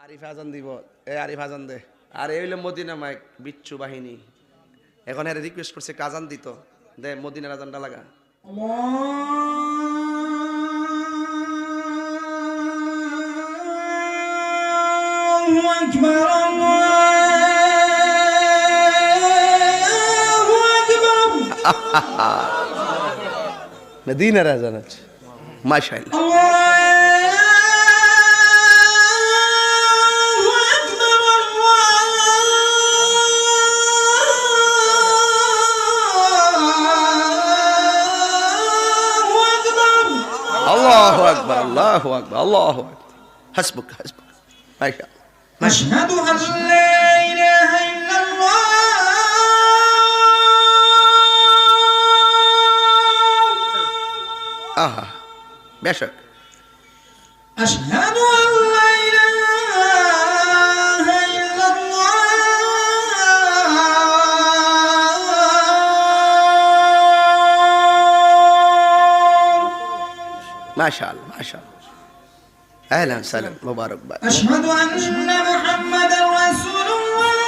আরিফ আজান দিব, এ আরিফ আজান দে। আর এই হইলো মদিনা মাইক বিচ্ছু বাহিনী। এখন এর রিকোয়েস্ট করছে কাজান দিত, দে মদিনার আজানটা লাগা। আল্লাহু আকবার, আল্লাহু আকবার। মদিনার আজান আছে, মাশাআল্লাহ। الله أكبر الله أكبر الله أكبر حسبك حسبك ما شاء الله أشهد أن لا إله إلا الله بشك أشهد أن لا إله إلا ما شاء الله ما شاء الله اهلا وسهلا مبارك بك اشهد ان محمد رسول الله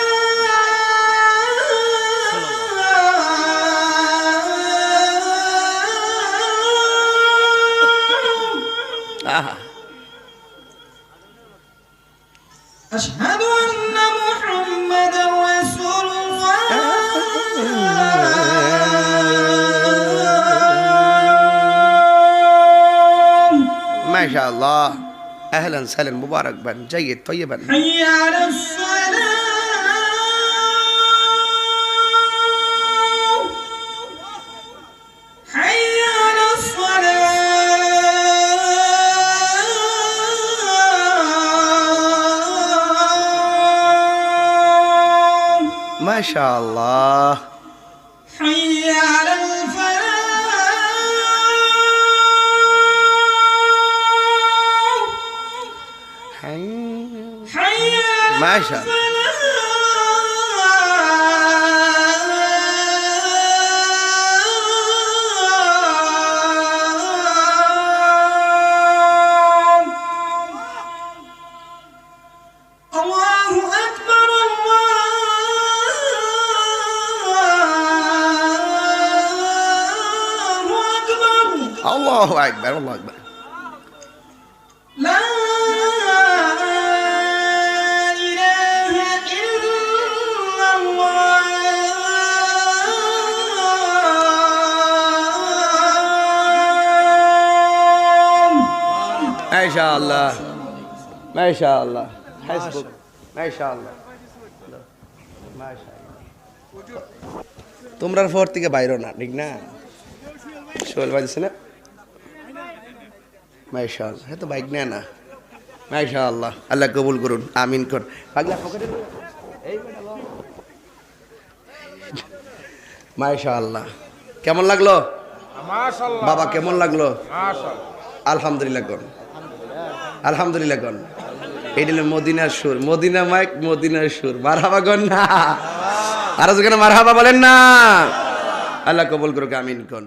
اشهد ان محمد رسول الله ما شاء الله اهلا وسهلا مبارك بن جيد طيبا حي على الصلاة حي على الصلاة ما شاء الله حي على الفلاح ما شاء الله الله أكبر الله أكبر الله أكبر لا ما شاء الله ما شاء الله حسبك ما شاء الله ما شاء الله তোমরার ফোর থেকে বাইরে না ঠিক না শোল বাজছে না মাশাআল্লাহ এত বাইক নেয় না মাশাআল্লাহ আল্লাহ কবুল করুন আমিন কর পাগলা পকেটে এই মাশাআল্লাহ কেমন লাগলো মাশাআল্লাহ বাবা কেমন লাগলো মাশাআল্লাহ আলহামদুলিল্লাহ কোন আলহামদুলিল্লাহ কোন এই দিলে মদিনার সুর মদিনা মাইক মদিনার সুর মারহাবা কোন না আর যেখানে মারহাবা বলেন না আল্লাহ কবুল করুক আমিন কোন